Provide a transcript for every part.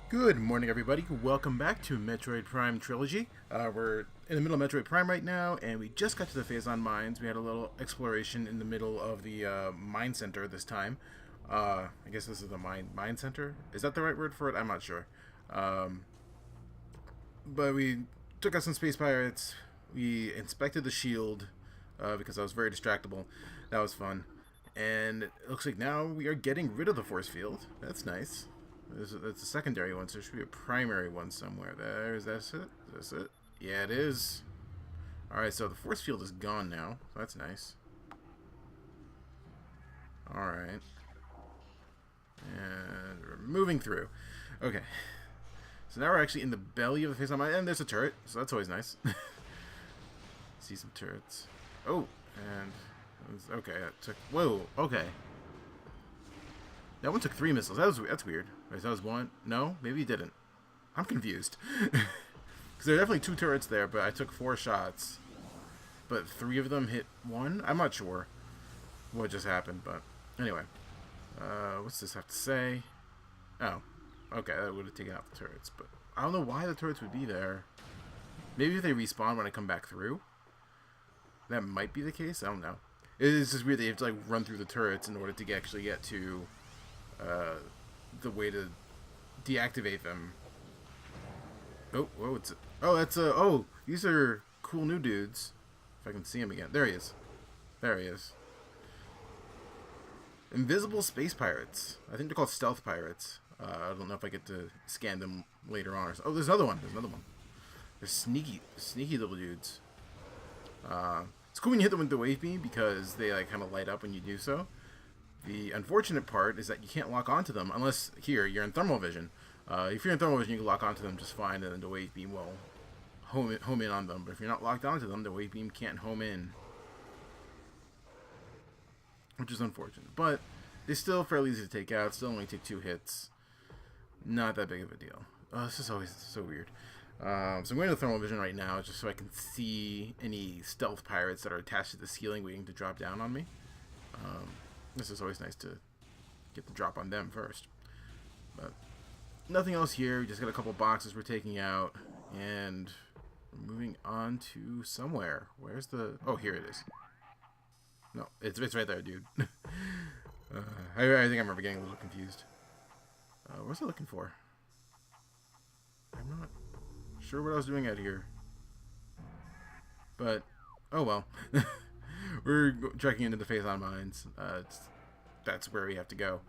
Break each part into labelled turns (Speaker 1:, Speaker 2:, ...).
Speaker 1: Good morning, everybody. Welcome back to Metroid Prime Trilogy. We're in the middle of Metroid Prime right now, and we just got to the Phazon Mines. We had a little exploration in the middle of the mine center this time. I guess this is the mine center. Is that the right word for it? I'm not sure. Um, but we took out some space pirates. We inspected the shield because I was very distractible. That was fun. And it looks like now we are getting rid of the force field. That's nice. That's a secondary one, so there should be a primary one somewhere. That's it? That's it? Yeah, it is. Alright, so the force field is gone now. So that's nice. Alright. And we're moving through. Okay. So now we're actually in the belly of the face on my and there's a turret, so that's always nice. See some turrets. Oh, and okay, that took okay. That one took 3 missiles. That's weird. Wait, that was one? No? Maybe it didn't. I'm confused. Because there are definitely 2 turrets there, but I took 4 shots. But 3 of them hit 1? I'm not sure what just happened, but anyway. What's this have to say? Oh. Okay, that would have taken out the turrets, but I don't know why the turrets would be there. Maybe if they respawn when I come back through. That might be the case. I don't know. It's just weird that you have to like run through the turrets in order to actually get to the way to deactivate them. Oh, whoa, these are cool new dudes. If I can see him again. There he is. There he is. Invisible space pirates. I think they're called stealth pirates. I don't know if I get to scan them later on. Oh, there's another one. There's another one. They're sneaky little dudes. It's cool when you hit them with the wave beam because they like kind of light up when you do so. The unfortunate part is that you can't lock onto them unless you're in thermal vision. If you're in thermal vision, you can lock onto them just fine, and then the wave beam will home in on them. But if you're not locked onto them, the wave beam can't home in, which is unfortunate. But they're still fairly easy to take out. Still only take 2 hits. Not that big of a deal. Oh, this is always so weird. So I'm going to thermal vision right now just so I can see any stealth pirates that are attached to the ceiling waiting to drop down on me. This is always nice to get the drop on them first. But nothing else here. We just got a couple boxes we're taking out. And we're moving on to somewhere. Where's the... Oh, here it is. No, it's right there, dude. I think I remember getting a little confused. What was I looking for? I'm not sure what I was doing out here. But, oh well. We're trekking into the Phazon Mines. That's where we have to go.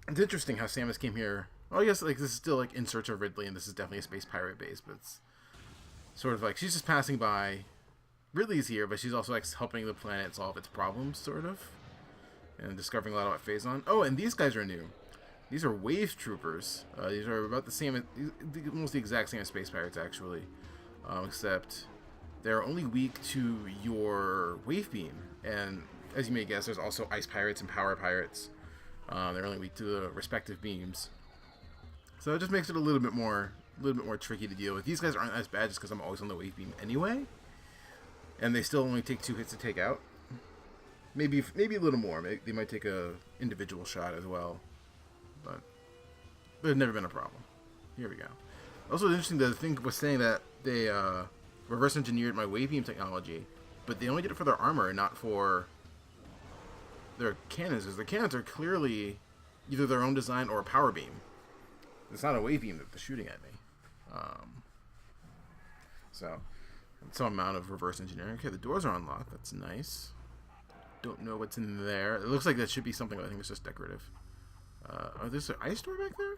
Speaker 1: It's interesting how Samus came here. Well, I guess like this is still like in search of Ridley, and this is definitely a space pirate base, but it's sort of like she's just passing by. Ridley's here, but she's also like helping the planet solve its problems, sort of, and discovering a lot about Phazon. Oh, and these guys are new. These are wave troopers. These are about the same, almost the exact same as space pirates, actually, except they're only weak to your wave beam. And as you may guess, there's also ice pirates and power pirates. They're only weak to the respective beams. So it just makes it a little bit more tricky to deal with. These guys aren't as bad just because I'm always on the wave beam anyway, and they still only take 2 hits to take out. Maybe a little more. They might take a individual shot as well, but they've never been a problem. Here we go. Also, interesting. The thing was saying that they reverse engineered my wave beam technology, but they only did it for their armor and not for their cannons. Because the cannons are clearly either their own design or a power beam. It's not a wave beam that they're shooting at me. So, some amount of reverse engineering. Okay, the doors are unlocked. That's nice. Don't know what's in there. It looks like that should be something, but I think it's just decorative. Oh, there's an ice door back there?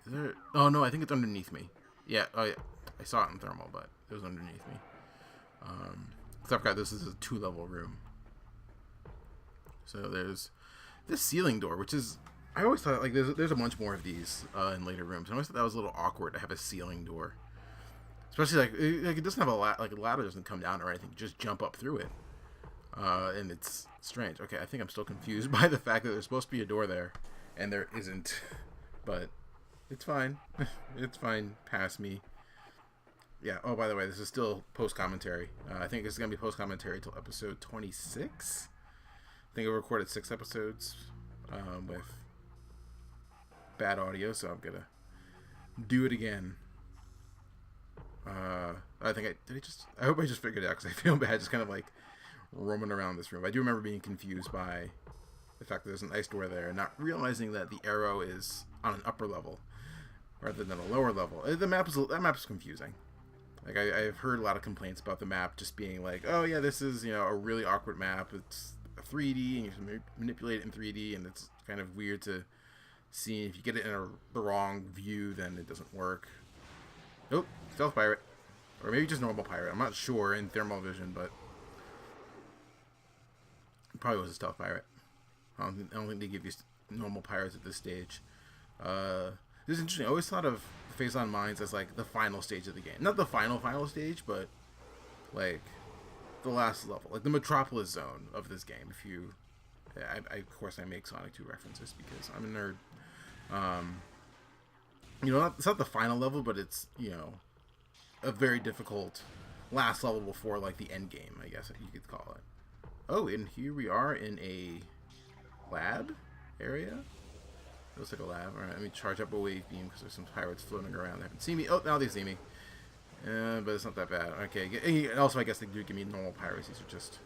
Speaker 1: Is there... Oh, no, I think it's underneath me. Yeah, oh, yeah. I saw it in thermal, but it was underneath me. So I forgot this is a 2-level room. So there's this ceiling door, which is... I always thought, like, there's a bunch more of these in later rooms. I always thought that was a little awkward to have a ceiling door. Especially, like it doesn't have a ladder doesn't come down or anything. You just jump up through it. And it's strange. Okay, I think I'm still confused by the fact that there's supposed to be a door there, and there isn't. But it's fine. It's fine. Pass me. Yeah. Oh, by the way, this is still post-commentary. I think this is going to be post-commentary till episode 26. I think I recorded 6 episodes with bad audio, so I'm gonna do it again. I think I hope I just figured it out because I feel bad just kind of like roaming around this room. I do remember being confused by the fact that there's an ice door there and not realizing that the arrow is on an upper level rather than a lower level. That map is confusing. Like I've heard a lot of complaints about the map just being like, oh yeah, this is, you know, a really awkward map. It's 3D and you can manipulate it in 3D, and it's kind of weird to see. If you get it in the wrong view, then it doesn't work. Oh, stealth pirate. Or maybe just normal pirate. I'm not sure in thermal vision, but it probably was a stealth pirate. I don't think they give you normal pirates at this stage. This is interesting. I always thought of Phazon Mines as like the final stage of the game. Not the final stage, but like the last level. Like the Metropolis zone of this game. If you... of course I make Sonic 2 references because I'm a nerd. You know, it's not the final level, but it's, you know, a very difficult last level before, like, the end game, I guess you could call it. Oh, and here we are in a lab area. It looks like a lab. Alright, let me charge up a wave beam because there's some pirates floating around. They haven't seen me. Oh, now they see me. But it's not that bad. Okay, and also I guess they do give me normal pirates. These are just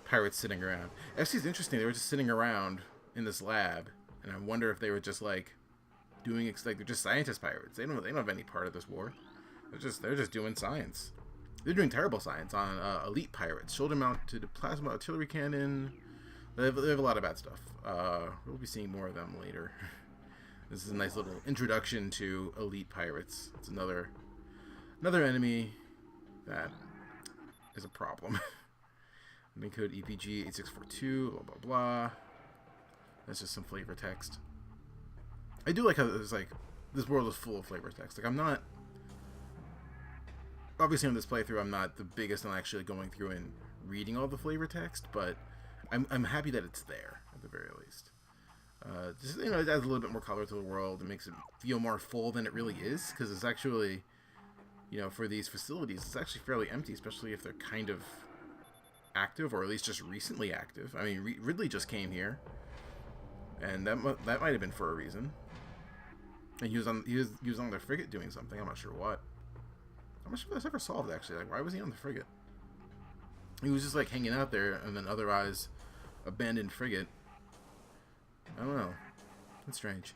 Speaker 1: pirates sitting around. Actually, it's interesting. They were just sitting around in this lab, and I wonder if they were just, like, doing, like, they're just scientist pirates. They don't have any part of this war. They're just doing science. They're doing terrible science on elite pirates. Shoulder mounted plasma artillery cannon. They have a lot of bad stuff. We'll be seeing more of them later. This is a nice little introduction to elite pirates. It's another enemy that is a problem. Main code EPG 8642. Blah blah blah. That's just some flavor text. I do like how it's like this world is full of flavor text. Like I'm not, obviously on this playthrough I'm not the biggest on actually going through and reading all the flavor text, but I'm happy that it's there at the very least. Just, you know, it adds a little bit more color to the world. It makes it feel more full than it really is, because it's actually, you know, for these facilities it's actually fairly empty, especially if they're kind of active, or at least just recently active. I mean, Ridley just came here, and that might have been for a reason. And he was on the frigate doing something. I'm not sure what. I'm not sure if that's ever solved, actually. Like, why was he on the frigate? He was just, like, hanging out there in an otherwise abandoned frigate. I don't know. It's strange.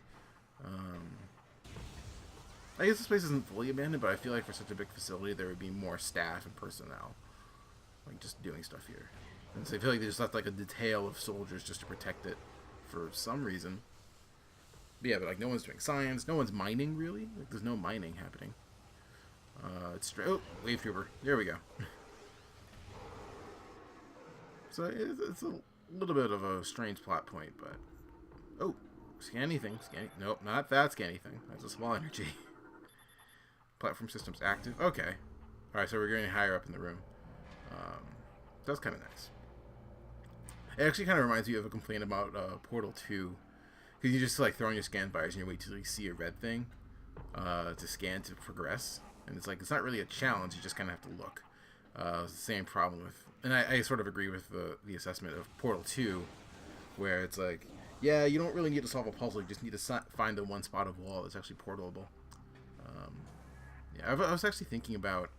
Speaker 1: I guess this place isn't fully abandoned, but I feel like for such a big facility, there would be more staff and personnel, like, just doing stuff here. And so I feel like they just left, like, a detail of soldiers just to protect it for some reason. But yeah, but like no one's doing science, no one's mining really. Like there's no mining happening. It's straight. Oh, wave trooper. There we go. So it's a little bit of a strange plot point, but oh, scan anything. Nope, not that scan anything. That's a small energy. Platform systems active. Okay. All right, so we're getting higher up in the room. That's kind of nice. It actually kind of reminds me of a complaint about Portal 2. Because you just like throw on your scan bars and you wait till you see a red thing to scan to progress. And it's like, it's not really a challenge, you just kind of have to look. It's the same problem with, and I sort of agree with the assessment of Portal 2, where it's like, yeah, you don't really need to solve a puzzle, you just need to find the one spot of wall that's actually portable. Yeah, I was actually thinking about,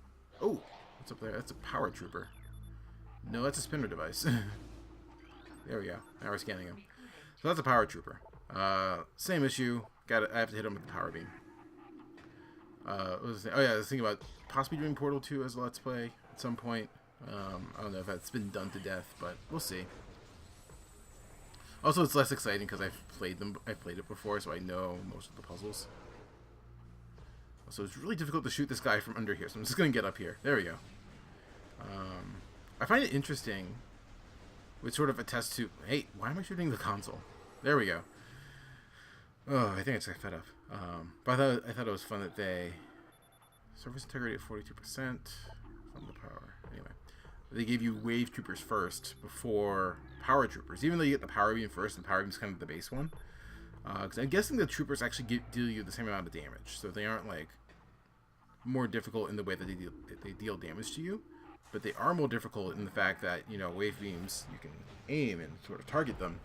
Speaker 1: oh, what's up there? That's a power trooper. No, that's a spinner device. There we go, now we're scanning him. So that's a power trooper. Same issue. I have to hit him with the power beam. What was I was thinking about possibly doing Portal 2 as a Let's Play at some point. I don't know if that's been done to death, but we'll see. Also, it's less exciting because I've played it before, so I know most of the puzzles. Also, it's really difficult to shoot this guy from under here, so I'm just gonna get up here. There we go. I find it interesting, which sort of attests to, hey, why am I shooting the console? There we go. Oh, I think I just got fed up. But I thought it was fun that they... Surface integrity at 42% from the power. Anyway. They gave you wave troopers first before power troopers. Even though you get the power beam first, the power beam's kind of the base one. Because I'm guessing the troopers actually deal you the same amount of damage. So they aren't, like, more difficult in the way that they deal damage to you. But they are more difficult in the fact that, you know, wave beams, you can aim and sort of target them.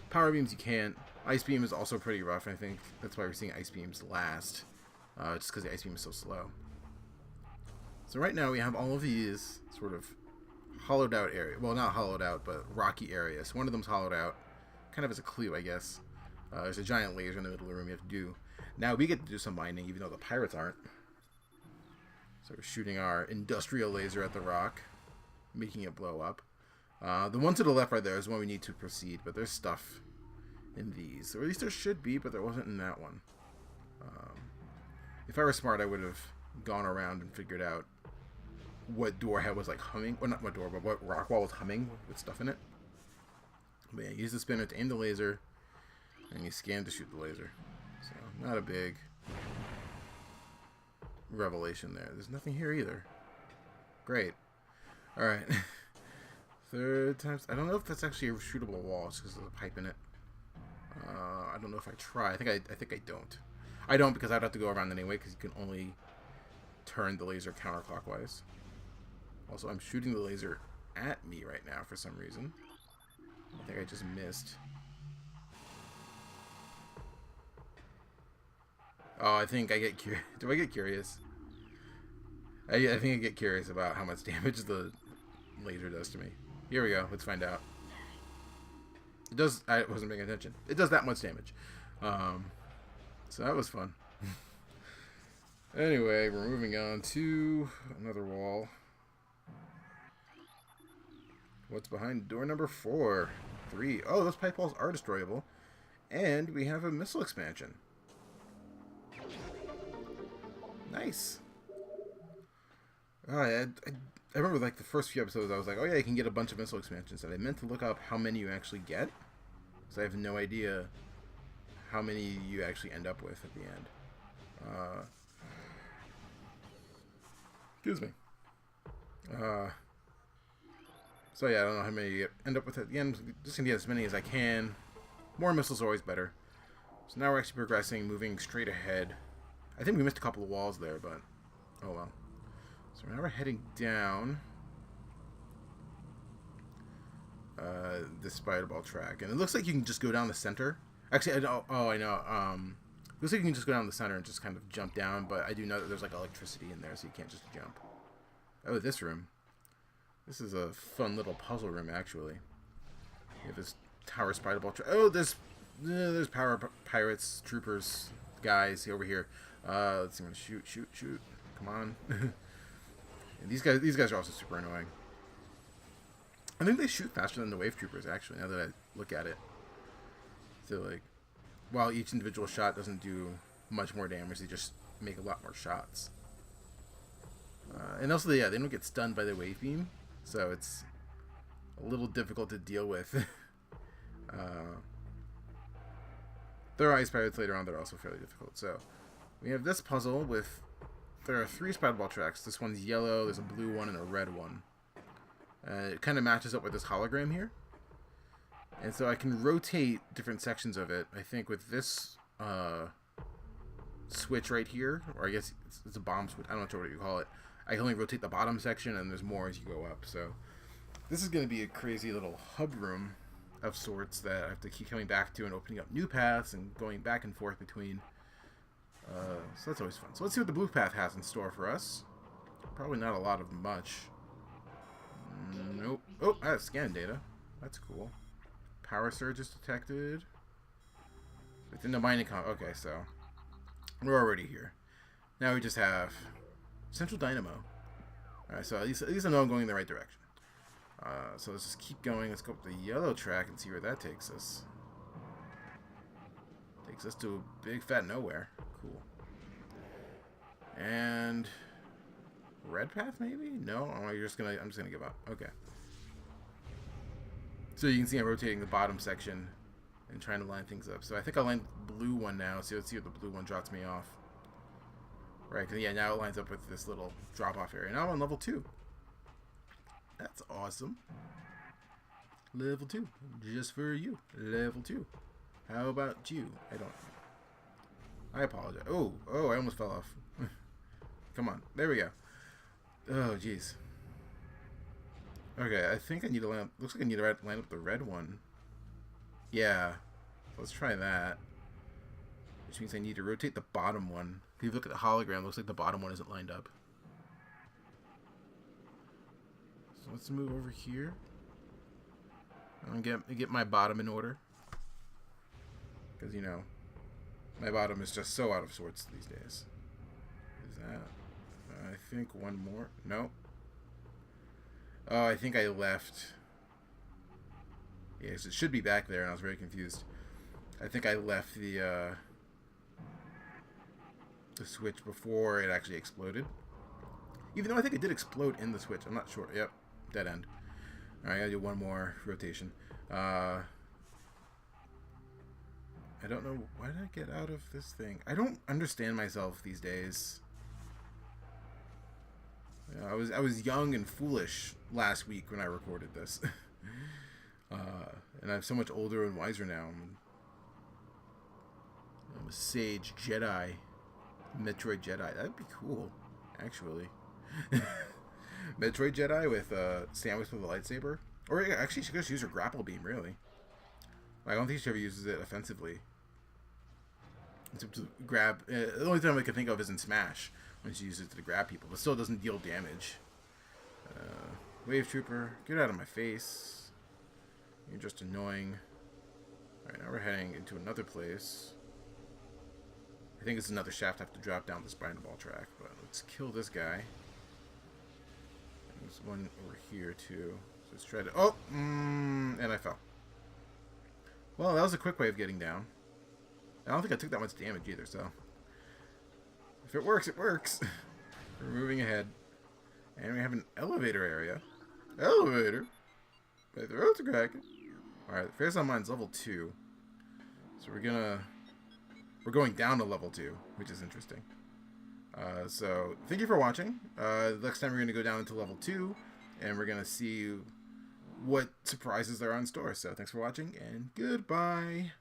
Speaker 1: Power beams, you can't. Ice Beam is also pretty rough. I think that's why we're seeing Ice Beams last. Just because the Ice Beam is so slow. So right now we have all of these sort of hollowed out area. Well, not hollowed out, but rocky areas. One of them's hollowed out, kind of as a clue, I guess. There's a giant laser in the middle of the room you have to do. Now we get to do some mining, even though the pirates aren't. So we're shooting our industrial laser at the rock, making it blow up. The one to the left right there is the one we need to proceed, but there's stuff in these. Or at least there should be, but there wasn't in that one. If I were smart, I would have gone around and figured out what door head was like humming. Well, not what door, but what rock wall was humming with stuff in it. But yeah, use the spinner to aim the laser, and you scan to shoot the laser. So, not a big revelation there. There's nothing here either. Great. Alright. Third time. I don't know if that's actually a shootable wall, just because there's a pipe in it. I don't know if I try. I think I don't. I don't, because I'd have to go around anyway, because you can only turn the laser counterclockwise. Also, I'm shooting the laser at me right now for some reason. I think I just missed. Oh, I think I get curious. Do I get curious? I think I get curious about how much damage the laser does to me. Here we go. Let's find out. It does. I wasn't paying attention. It does that much damage. So that was fun. Anyway, we're moving on to another wall. What's behind door number 4? 3. Oh, those pipe walls are destroyable. And we have a missile expansion. Nice. I remember like the first few episodes I was like, oh yeah, you can get a bunch of missile expansions. And I meant to look up how many you actually get. Because I have no idea how many you actually end up with at the end. Excuse me. So yeah, I don't know how many you end up with at the end. Just gonna get as many as I can. More missiles are always better. So now we're actually progressing, moving straight ahead. I think we missed a couple of walls there, but oh well. So now we're heading down this spider ball track, and it looks like you can just go down the center. Actually, I know. Oh, I know. Looks like you can just go down the center and just kind of jump down, but I do know that there's like electricity in there, so you can't just jump. Oh, this room. This is a fun little puzzle room, actually. You have this tower spider ball track. Oh, there's pirates, troopers, guys over here. Let's see. I'm gonna shoot. Come on. These guys are also super annoying. I think they shoot faster than the wave troopers, actually, now that I look at it. So, like, while each individual shot doesn't do much more damage, they just make a lot more shots. And also, yeah, they don't get stunned by the wave beam, so it's a little difficult to deal with. There are ice pirates later on that are also fairly difficult. So, we have this puzzle with... There are 3 spider ball tracks. This one's yellow, there's a blue one, and a red one. It kind of matches up with this hologram here. And so I can rotate different sections of it. I think with this switch right here, or I guess it's a bomb switch. I don't know what you call it. I can only rotate the bottom section, and there's more as you go up. So this is going to be a crazy little hub room of sorts that I have to keep coming back to and opening up new paths and going back and forth between. So that's always fun. So let's see what the blue path has in store for us. Probably not a lot of much. Nope. Oh, I have scan data. That's cool. Power surge is detected. Within the mining okay, so we're already here. Now we just have central dynamo. Alright, so at least I know I'm going in the right direction. So let's just keep going. Let's go up the yellow track and see where that takes us. Takes us to a big fat nowhere. Cool. And red path maybe? No? I'm just gonna give up. Okay. So you can see I'm rotating the bottom section and trying to line things up. So I think I'll line the blue one now. So let's see what the blue one drops me off. Right, because yeah, now it lines up with this little drop-off area. Now I'm on level 2. That's awesome. Level 2. Just for you. Level 2. How about you? I apologize. Oh, I almost fell off. Come on. There we go. Oh, jeez. Okay, I think I need to line up... Looks like I need to line up the red one. Yeah. Let's try that. Which means I need to rotate the bottom one. If you look at the hologram, it looks like the bottom one isn't lined up. So let's move over here. And get my bottom in order. Because, you know, my bottom is just so out of sorts these days. Is that... I think one more. No. Oh, I think I left. Yes, it should be back there, and I was very confused. I think I left the switch before it actually exploded. Even though I think it did explode in the switch. I'm not sure. Yep. Dead end. Alright, I gotta do one more rotation. I don't know. Why did I get out of this thing? I don't understand myself these days. I was young and foolish last week when I recorded this. And I'm so much older and wiser now. I'm a sage Jedi. Metroid Jedi. That'd be cool, actually. Metroid Jedi with Samus with a lightsaber. Or actually, she could just use her grapple beam, really. I don't think she ever uses it offensively. Except to grab... the only time I can think of is in Smash, when she uses it to grab people, but still doesn't deal damage. Wave Trooper, get out of my face. You're just annoying. Alright, now we're heading into another place. I think it's another shaft I have to drop down the spinal ball track, but let's kill this guy. There's one over here, too. So let's try to... Oh! And I fell. Well, that was a quick way of getting down. I don't think I took that much damage either, so... If it works, it works. We're moving ahead. And we have an elevator area. Elevator? My throat's cracking. Alright, the face on mine's level 2. So we're going down to level 2, which is interesting. So, thank you for watching. Next time we're going to go down into level 2, and we're going to see what surprises there are in store. So, thanks for watching, and goodbye.